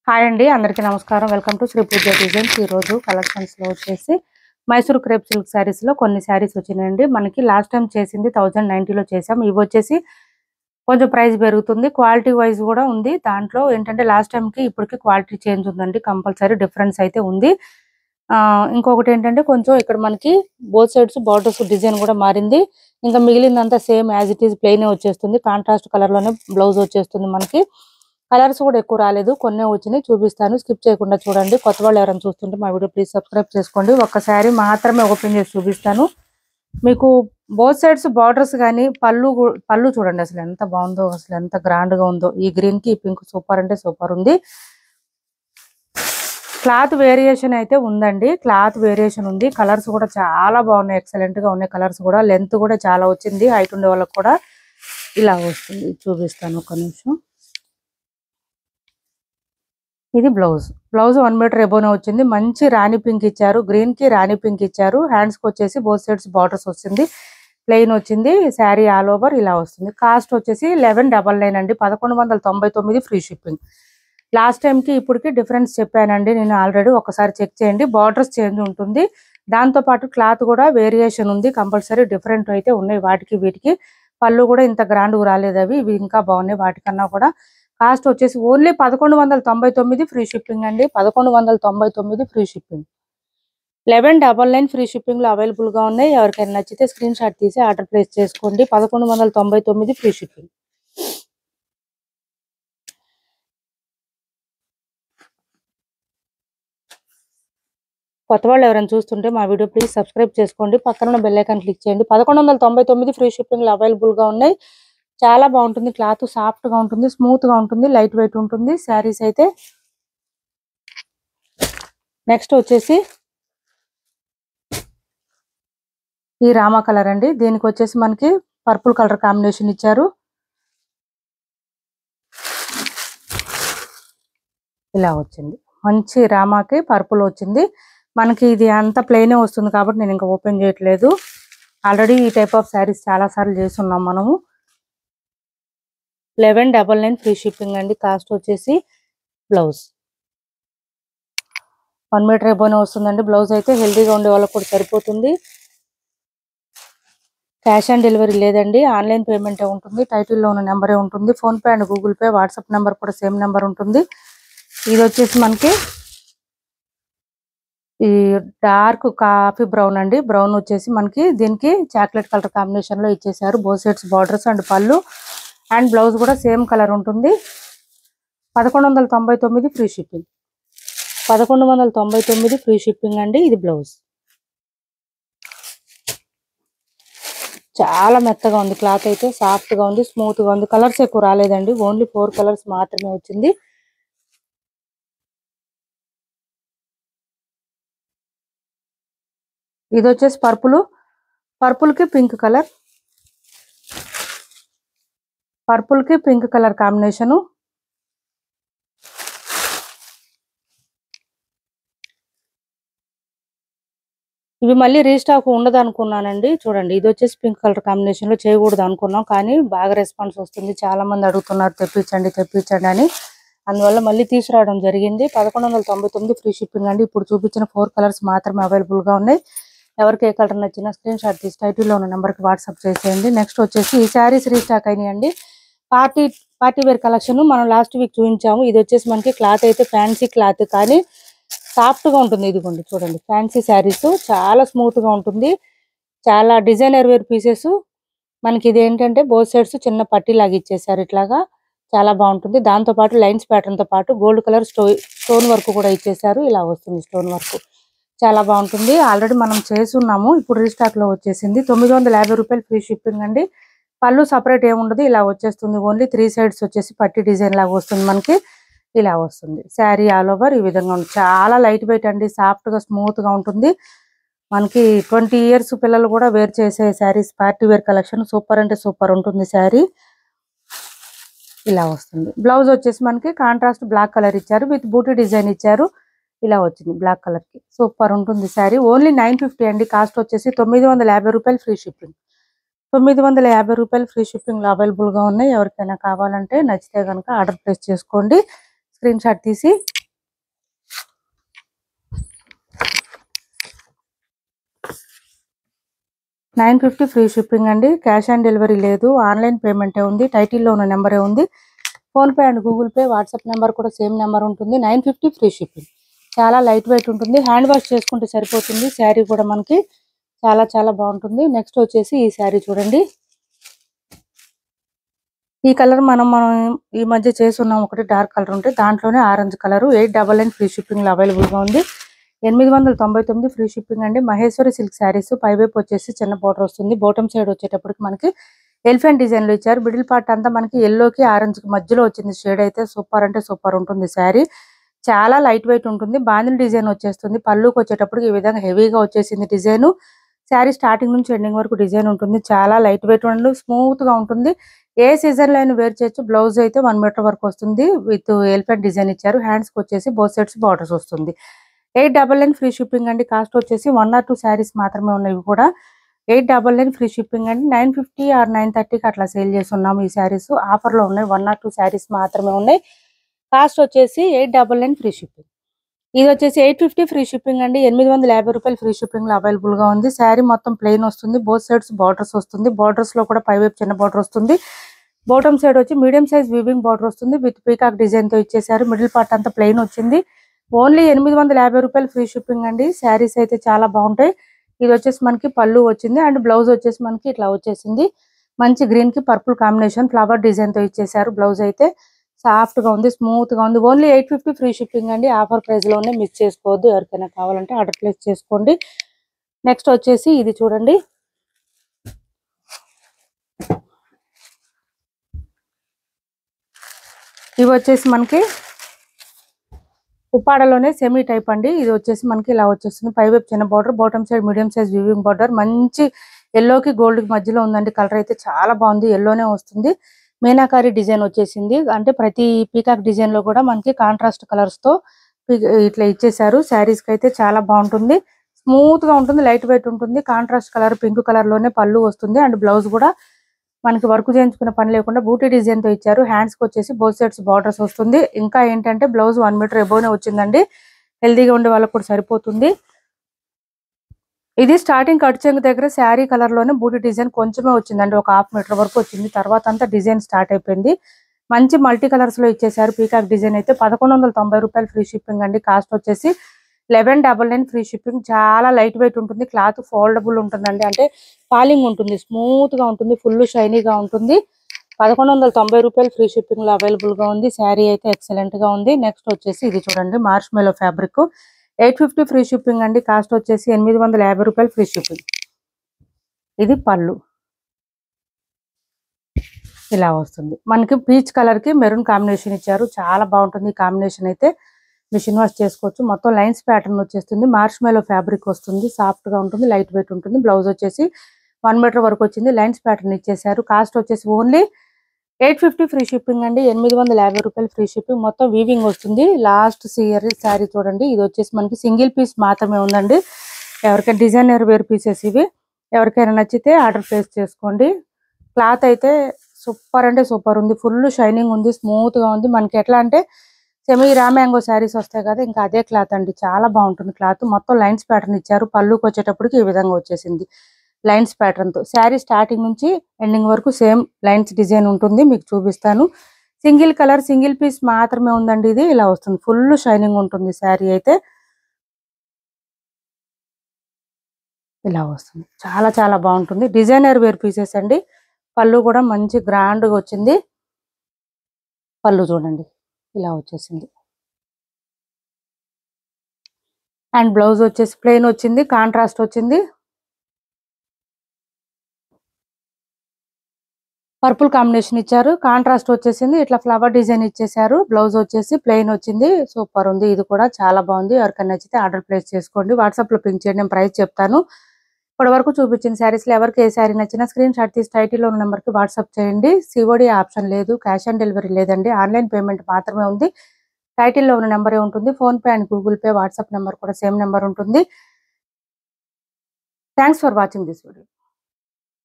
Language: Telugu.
హాయ్ అండి, అందరికీ నమస్కారం. Welcome to Sri Pooja designs. ఈ రోజు కలెక్షన్స్ లో వచ్చేసి మైసూర్ క్రేప్ సిల్క్ శారీస్ లో కొన్ని శారీస్ వచ్చినాయండి. మనకి లాస్ట్ టైం చేసింది 1090 లో చేసాం. ఇవి వచ్చేసి కొంచెం ప్రైస్ పెరుగుతుంది, క్వాలిటీ వైజ్ కూడా ఉంది. దాంట్లో ఏంటంటే లాస్ట్ టైం కి ఇప్పటికి క్వాలిటీ చేంజ్ ఉందండి, కంపల్సరీ డిఫరెన్స్ అయితే ఉంది. ఇంకొకటి ఏంటంటే కొంచెం ఇక్కడ మనకి బోత్ సైడ్స్ బార్డర్స్ డిజైన్ కూడా మారింది. ఇంకా మిగిలిందంతా same as it is plain వచ్చేస్తుంది. కాంట్రాస్ట్ కలర్ లోనే బ్లౌజ్ వచ్చేస్తుంది. మనకి కలర్స్ కూడా ఎక్కువ రాలేదు, కొన్నే వచ్చినాయి. చూపిస్తాను, స్కిప్ చేయకుండా చూడండి. కొత్త వాళ్ళు ఎవరైనా చూస్తుంటే మా వీడియో ప్లీజ్ సబ్స్క్రైబ్ చేసుకోండి. ఒక్క శారీ మాత్రమే ఓపెన్ చేసి చూపిస్తాను మీకు. బోత్ సైడ్స్ బార్డర్స్ కానీ పళ్ళు చూడండి, అసలు ఎంత బాగుందో, అసలు ఎంత గ్రాండ్ గా ఉందో. ఈ గ్రీన్ కి ఈ పింక్ సూపర్ అంటే సూపర్ ఉంది. క్లాత్ వేరియేషన్ అయితే ఉందండి, క్లాత్ వేరియేషన్ ఉంది. కలర్స్ కూడా చాలా బాగున్నాయి, ఎక్సలెంట్ గా ఉన్నాయి కలర్స్ కూడా. లెంత్ కూడా చాలా వచ్చింది, హైట్ ఉండే వాళ్ళకి కూడా ఇలా వస్తుంది. చూపిస్తాను ఒక నిమిషం. ఇది బ్లౌజ్ 1 మీటర్ ఎబోనే వచ్చింది. మంచి రాణి పింక్ ఇచ్చారు, గ్రీన్ కి రాణి పింక్ ఇచ్చారు. హ్యాండ్స్ కి వచ్చేసి బోత్ సైడ్స్ బార్డర్స్ వచ్చింది, ప్లెయిన్ వచ్చింది. శారీ ఆల్ ఓవర్ ఇలా వస్తుంది. కాస్ట్ వచ్చేసి 1199 అండి, 1199 ఫ్రీ షిప్పింగ్. లాస్ట్ టైం కి ఇప్పటికి డిఫరెన్స్ చెప్పానండి నేను ఆల్రెడీ, ఒకసారి చెక్ చేయండి. బార్డర్స్ చేంజ్ ఉంటుంది, దాంతో పాటు క్లాత్ కూడా వేరియేషన్ ఉంది. కంపల్సరీ డిఫరెంట్ అయితే ఉన్నాయి వాటికి వీటికి. పళ్ళు కూడా ఇంత గ్రాండ్ రాలేదు, అవి ఇవి ఇంకా బాగున్నాయి వాటికన్నా కూడా. కాస్ట్ వచ్చేసి ఓన్లీ 1199 ఫ్రీ షిప్పింగ్ అండి, 1199 ఫ్రీ షిప్పింగ్. 1199 ఫ్రీ షిప్పింగ్ లో అవైలబుల్ గా ఉన్నాయి. ఎవరికైనా నచ్చితే స్క్రీన్ షాట్ తీసి ఆర్డర్ ప్లేస్ చేసుకోండి. 1199 ఫ్రీ షిప్పింగ్. కొత్త వాళ్ళు ఎవరైనా చూస్తుంటే మా వీడియో ప్లీజ్ సబ్స్క్రైబ్ చేసుకోండి, పక్కన ఉన్న బెల్ ఐకాన్ క్లిక్ చేయండి. 1199 ఫ్రీ షిప్పింగ్ లో అవైలబుల్ గా ఉన్నాయి. చాలా బాగుంటుంది, క్లాత్ సాఫ్ట్ గా ఉంటుంది, స్మూత్ గా ఉంటుంది, లైట్ వెయిట్ ఉంటుంది శారీస్ అయితే. నెక్స్ట్ వచ్చేసి ఈ రామా కలర్ అండి. దీనికి వచ్చేసి మనకి పర్పుల్ కలర్ కాంబినేషన్ ఇచ్చారు. ఇలా వచ్చింది, మంచి రామాకి పర్పుల్ వచ్చింది. మనకి ఇది అంతా ప్లెయిన్ వస్తుంది కాబట్టి నేను ఇంకా ఓపెన్ చేయట్లేదు. ఆల్రెడీ ఈ టైప్ ఆఫ్ శారీస్ చాలా సార్లు చేస్తున్నాం మనము. 1199 ఫ్రీ షిప్పింగ్ అండి. కాస్ట్ వచ్చేసి బ్లౌజ్ 1 మీటర్ ఎబోనే వస్తుందండి. బ్లౌజ్ అయితే హెల్దీగా ఉండే వాళ్ళకి కూడా సరిపోతుంది. క్యాష్ ఆన్ డెలివరీ లేదండి, ఆన్లైన్ పేమెంటే ఉంటుంది. టైటిల్లో ఉన్న నెంబరే ఉంటుంది. PhonePe and Google pay, WhatsApp number కూడా సేమ్ నెంబర్ ఉంటుంది. ఇది వచ్చేసి మనకి ఈ డార్క్ కాఫీ బ్రౌన్ అండి. బ్రౌన్ వచ్చేసి మనకి దీనికి చాక్లెట్ కలర్ కాంబినేషన్ లో ఇచ్చేసారు. బోత్ సైడ్స్ బార్డర్స్ అండ్ పళ్ళు అండ్ బ్లౌజ్ కూడా సేమ్ కలర్ ఉంటుంది. 1199 ఫ్రీ షిప్పింగ్. 1199 ఫ్రీ షిప్పింగ్ అండి. ఇది బ్లౌజ్ చాలా మెత్తగా ఉంది, క్లాత్ అయితే సాఫ్ట్ గా ఉంది, స్మూత్ గా ఉంది. కలర్స్ ఎక్కువ రాలేదండి, ఓన్లీ 4 కలర్స్ మాత్రమే వచ్చింది. ఇది వచ్చేసి పర్పుల్ కి పింక్ కలర్, పర్పుల్ కి పింక్ కలర్ కాంబినేషను. ఇవి మళ్ళీ రీస్టాక్ ఉండదు అనుకున్నానండి. చూడండి, ఇది వచ్చేసి పింక్ కలర్ కాంబినేషన్ లో చేయకూడదు అనుకున్నాం, కానీ బాగా రెస్పాన్స్ వస్తుంది. చాలా మంది అడుగుతున్నారు తెప్పించండి అని, అందువల్ల మళ్ళీ తీసుకురావడం జరిగింది. 1199 ఫ్రీ షిప్పింగ్ అండి. ఇప్పుడు చూపించిన 4 కలర్స్ మాత్రమే అవైలబుల్ గా ఉన్నాయి. ఎవరికి ఏ కలర్ నచ్చినా స్క్రీన్ షాట్ తీసి టైటిల్లో ఉన్న నెంబర్కి వాట్సాప్ చేసేయండి. నెక్స్ట్ వచ్చేసి ఈ శారీస్ రీస్టాక్ అయినాయండి. పార్టీ వేర్ కలెక్షన్ మనం లాస్ట్ వీక్ చూపించాము. ఇది వచ్చేసి మనకి క్లాత్ అయితే ఫ్యాన్సీ క్లాత్, కానీ సాఫ్ట్ గా ఉంటుంది. ఇదిగోండి చూడండి, ఫ్యాన్సీ శారీస్ చాలా స్మూత్ గా ఉంటుంది. చాలా డిజైనర్ వేర్ పీసెస్. మనకి ఇది ఏంటంటే బోత్ సైడ్స్ చిన్న పట్టీ లాగా ఇచ్చేసారు, ఇట్లాగా చాలా బాగుంటుంది. దాంతో పాటు లైన్స్ ప్యాటర్న్ తో పాటు గోల్డ్ కలర్ స్టోన్ వర్క్ కూడా ఇచ్చేసారు. ఇలా వస్తుంది స్టోన్ వర్క్, చాలా బాగుంటుంది. ఆల్రెడీ మనం చేసున్నాము, ఇప్పుడు రీస్టాక్ లో వచ్చేసింది. 950 రూపాయలు ఫ్రీ షిప్పింగ్ అండి. పళ్ళు సపరేట్ ఏముండదు, ఇలా వచ్చేస్తుంది. ఓన్లీ 3 సైడ్స్ వచ్చేసి పట్టీ డిజైన్ లాగా వస్తుంది మనకి. ఇలా వస్తుంది శారీ ఆల్ ఓవర్ ఈ విధంగా ఉంది. చాలా లైట్ వెయిట్ అండి, సాఫ్ట్ గా స్మూత్ గా ఉంటుంది. మనకి 20 ఇయర్స్ పిల్లలు కూడా వేర్ చేసే saris, party wear collection super అంటే సూపర్ ఉంటుంది శారీ. ఇలా వస్తుంది. బ్లౌజ్ వచ్చేసి మనకి కాంట్రాస్ట్ బ్లాక్ కలర్ ఇచ్చారు, విత్ బూటీ డిజైన్ ఇచ్చారు. ఇలా వచ్చింది బ్లాక్ కలర్ కి, సూపర్ ఉంటుంది శారీ. ఓన్లీ 950 అండి. కాస్ట్ వచ్చేసి 950 రూపాయలు ఫ్రీ షిప్పింగ్. 950 రూపాయలు ఫ్రీ షిప్పింగ్ లో అవైలబుల్ గా ఉన్నాయి. ఎవరికైనా కావాలంటే నచ్చితే కనుక ఆర్డర్ ప్లేస్ చేసుకోండి. స్క్రీన్ షాట్ తీసి $950 ఫ్రీ షిప్పింగ్ అండి. క్యాష్ ఆన్ డెలివరీ లేదు, ఆన్లైన్ పేమెంటే ఉంది. టైటిల్లో ఉన్న నెంబరే ఉంది. PhonePe and Google pay, WhatsApp number కూడా సేమ్ నెంబర్ ఉంటుంది. 950 ఫ్రీ షిప్పింగ్. చాలా లైట్ వెయిట్ ఉంటుంది. హ్యాండ్ వాష్ చేసుకుంటే సరిపోతుంది. శారీ కూడా మనకి చాలా చాలా బాగుంటుంది. నెక్స్ట్ వచ్చేసి ఈ శారీ చూడండి. ఈ కలర్ మనం ఈ మధ్య చేస్తున్నాం, ఒకటి డార్క్ కలర్ ఉంటే దాంట్లోనే ఆరెంజ్ కలర్. 899 ఫ్రీ షిప్పింగ్ లో అవైలబుల్ గా ఉంది. 899 ఫ్రీ షిప్పింగ్ అండి. మహేశ్వరి సిల్క్ శారీస్. పైవైపు వచ్చేసి చిన్న బోర్డర్ వస్తుంది. బాటమ్ సైడ్ వచ్చేటప్పటికి మనకి ఎలిఫెంట్ డిజైన్ లో ఇచ్చారు. మిడిల్ పార్ట్ అంతా మనకి ఎల్లోకి ఆరెంజ్ కి మధ్యలో వచ్చింది షేడ్. అయితే సూపర్ అంటే సూపర్ ఉంటుంది శారీ. చాలా లైట్ వెయిట్ ఉంటుంది. బాందిల్ డిజైన్ వచ్చేస్తుంది. పళ్ళుకి వచ్చేటప్పటికి ఈ విధంగా హెవీగా వచ్చేసింది డిజైన్. శారీ స్టార్టింగ్ నుంచి ఎండింగ్ వరకు డిజైన్ ఉంటుంది. చాలా లైట్ వెయిట్ ఉండి స్మూత్ గా ఉంటుంది. ఏ సీజన్ లో అయినా వేర్ చేయొచ్చు. బ్లౌజ్ అయితే 1 మీటర్ వరకు వస్తుంది. విత్ ఎలిఫెంట్ డిజైన్ ఇచ్చారు. హ్యాండ్స్ కి వచ్చేసి బోత్ సైడ్స్ బార్డర్స్ వస్తుంది. 899 ఫ్రీ షిప్పింగ్ అండి. కాస్ట్ వచ్చేసి 1 or 2 శారీస్ మాత్రమే ఉన్నాయి కూడా. 899 ఫ్రీ షిప్పింగ్ అండి. 950 or 930కి అట్లా సేల్ చేస్తున్నాము ఈ శారీస్. ఆఫర్ లో ఉన్నాయి. 1 or 2 శారీస్ మాత్రమే ఉన్నాయి. కాస్ట్ వచ్చేసి 899 ఫ్రీ షిప్పింగ్. ఇది వచ్చేసి 850 ఫ్రీ షిప్పింగ్ అండి. 850 రూపాయలు ఫ్రీ షిప్పింగ్ లో అవైలబుల్ గా ఉంది. శారీ మొత్తం ప్లెయిన్ వస్తుంది. బోత్ సైడ్స్ బార్డర్స్ వస్తుంది. బార్డర్స్ లో కూడా పైవైపు చిన్న బార్డర్ వస్తుంది. బాటమ్ సైడ్ వచ్చి మీడియం సైజ్ వీవింగ్ బార్డర్ వస్తుంది. విత్ పీకాక్ డిజైన్ తో ఇచ్చేసారు. మిడిల్ పార్ట్ అంతా ప్లెయిన్ వచ్చింది. ఓన్లీ 850 రూపాయలు ఫ్రీ షిప్పింగ్ అండి. శారీస్ అయితే చాలా బాగుంటాయి. ఇది వచ్చేసి మనకి పళ్ళు వచ్చింది అండ్ బ్లౌజ్ వచ్చేసి మనకి ఇట్లా వచ్చేసింది. మంచి గ్రీన్ కి పర్పుల్ కాంబినేషన్ ఫ్లవర్ డిజైన్ తో ఇచ్చేసారు. బ్లౌజ్ అయితే సాఫ్ట్ గా ఉంది, స్మూత్ గా ఉంది. ఓన్లీ 850 ఫ్రీ షిప్పింగ్ అండి. ఆఫర్ ప్రైస్ లోనే మిస్ చేసుకోవద్దు. ఎవరికైనా కావాలంటే ఆర్డర్ ప్లేస్ చేసుకోండి. నెక్స్ట్ వచ్చేసి ఇది చూడండి. ఇవి వచ్చేసి మనకి ఉప్పాడలోనే సెమీ టైప్ అండి. ఇది వచ్చేసి మనకి ఇలా వచ్చేస్తుంది. పైవైపు చిన్న border, bottom side medium size weaving border. మంచి ఎల్లోకి గోల్డ్ కి మధ్యలో ఉందండి. కలర్ అయితే చాలా బాగుంది. ఎల్లోనే వస్తుంది. మీనాకారి డిజైన్ వచ్చేసింది. అంటే ప్రతి పీకాక్ డిజైన్ లో కూడా మనకి కాంట్రాస్ట్ కలర్స్ తో ఇట్లా ఇచ్చేసారు. శారీస్ కి అయితే చాలా బాగుంటుంది. స్మూత్ గా ఉంటుంది. లైట్ వెయిట్ ఉంటుంది. కాంట్రాస్ట్ కలర్ పింక్ కలర్ లోనే పళ్ళు వస్తుంది. అండ్ బ్లౌజ్ కూడా మనకి వర్క్ చేయించుకున్న పని లేకుండా బూటీ డిజైన్ తో ఇచ్చారు. హ్యాండ్స్ కి వచ్చేసి బోత్ సైడ్స్ బార్డర్స్ వస్తుంది. ఇంకా ఏంటంటే బ్లౌజ్ 1 మీటర్ ఎబోనే వచ్చిందండి. హెల్దీగా ఉండే వాళ్ళకి కూడా సరిపోతుంది. ఇది స్టార్టింగ్ కట్ చెంగు దగ్గర శారీ కలర్ లోనే బూటీ డిజైన్ కొంచెమే వచ్చిందండి. ఒక 1/2 మీటర్ వరకు వచ్చింది. తర్వాత అంతా డిజైన్ స్టార్ట్ అయిపోయింది. మంచి మల్టీ కలర్స్ లో ఇచ్చేసారు. పీకాక్ డిజైన్ అయితే 1190 రూపాయలు ఫ్రీ షిప్పింగ్ అండి. కాస్ట్ వచ్చేసి 1199 ఫ్రీ షిప్పింగ్. చాలా లైట్ వెయిట్ ఉంటుంది. క్లాత్ ఫోల్డబుల్ ఉంటుందండి. అంటే ఫాలింగ్ ఉంటుంది. స్మూత్ గా ఉంటుంది. ఫుల్ షైనీగా ఉంటుంది. 1190 రూపాయలు ఫ్రీ షిప్పింగ్ లో అవైలబుల్ గా ఉంది. శారీ అయితే ఎక్సలెంట్ గా ఉంది. నెక్స్ట్ వచ్చేసి ఇది చూడండి. Marshmallow fabric. 850 free shipping అండి. కాస్ట్ వచ్చేసి 850 రూపాయలు ఫ్రీ షిప్పింగ్. ఇది పళ్ళు ఇలా వస్తుంది. మనకి పీచ్ కలర్ కి మెరూన్ కాంబినేషన్ ఇచ్చారు. చాలా బాగుంటుంది ఈ కాంబినేషన్ అయితే. మిషన్ వాష్ చేసుకోవచ్చు. మొత్తం లైన్స్ ప్యాటర్న్ వచ్చేస్తుంది. మార్ష్ మెలో ఫ్యాబ్రిక్ వస్తుంది. సాఫ్ట్ గా ఉంటుంది. లైట్ వెయిట్ ఉంటుంది. బ్లౌజ్ వచ్చేసి 1 మీటర్ వరకు వచ్చింది. లైన్స్ ప్యాటర్న్ ఇచ్చేసారు. కాస్ట్ వచ్చేసి ఓన్లీ 850 ఫ్రీ షిప్పింగ్ అండి. 850 రూపాయలు ఫ్రీ షిప్పింగ్. మొత్తం వీవింగ్ వస్తుంది. లాస్ట్ శారీ చూడండి. ఇది వచ్చేసి మనకి సింగిల్ పీస్ మాత్రమే ఉందండి. ఎవరికైనా డిజైనర్ వేర్ పీసెస్ ఇవి. ఎవరికైనా నచ్చితే ఆర్డర్ ప్లేస్ చేసుకోండి. క్లాత్ అయితే సూపర్ అంటే సూపర్ ఉంది. ఫుల్ షైనింగ్ ఉంది. స్మూత్ గా ఉంది. మనకి ఎట్లా అంటే సెమీ రామ్యాంగో శారీస్ వస్తాయి కదా, ఇంకా అదే క్లాత్ అండి. చాలా బాగుంటుంది క్లాత్. మొత్తం లైన్స్ ప్యాటర్న్ ఇచ్చారు. పళ్ళుకి వచ్చేటప్పటికి ఈ విధంగా వచ్చేసింది లైన్స్ ప్యాటర్న్ తో. శారీ స్టార్టింగ్ నుంచి ఎండింగ్ వరకు సేమ్ లైన్స్ డిజైన్ ఉంటుంది. మీకు చూపిస్తాను. సింగిల్ కలర్ సింగిల్ పీస్ మాత్రమే ఉందండి. ఇది ఇలా వస్తుంది. ఫుల్ షైనింగ్ ఉంటుంది. శారీ అయితే ఇలా వస్తుంది. చాలా చాలా బాగుంటుంది. డిజైనర్ వేర్ పీసెస్ అండి. పళ్ళు కూడా మంచి గ్రాండ్ గా వచ్చింది. పళ్ళు చూడండి ఇలా వచ్చేసింది. అండ్ బ్లౌజ్ వచ్చేసి ప్లెయిన్ వచ్చింది. కాంట్రాస్ట్ వచ్చింది. పర్పుల్ కాంబినేషన్ ఇచ్చారు. కాంట్రాస్ట్ వచ్చేసింది. ఇట్లా ఫ్లవర్ డిజైన్ ఇచ్చేసారు. బ్లౌజ్ వచ్చేసి ప్లెయిన్ వచ్చింది. సూపర్ ఉంది. ఇది కూడా చాలా బాగుంది. ఎవరికైనా నచ్చితే ఆర్డర్ ప్లేస్ చేసుకోండి. వాట్సాప్ లో పింక్ చేయండి. నేను ప్రైస్ చెప్తాను. ఇప్పటి వరకు చూపించిన శారీస్ లో ఎవరికి ఏ శారీ నచ్చినా స్క్రీన్ షాట్ తీసి టైటిల్ ఉన్న నెంబర్ కి వాట్సాప్ చేయండి. సిఓడి ఆప్షన్ లేదు. క్యాష్ ఆన్ డెలివరీ లేదండి. ఆన్లైన్ పేమెంట్ మాత్రమే ఉంది. టైటిల్లో ఉన్న నెంబరే ఉంటుంది. Phone pay and Google pay, WhatsApp number కూడా సేమ్ నెంబర్ ఉంటుంది. Thanks for watching this video.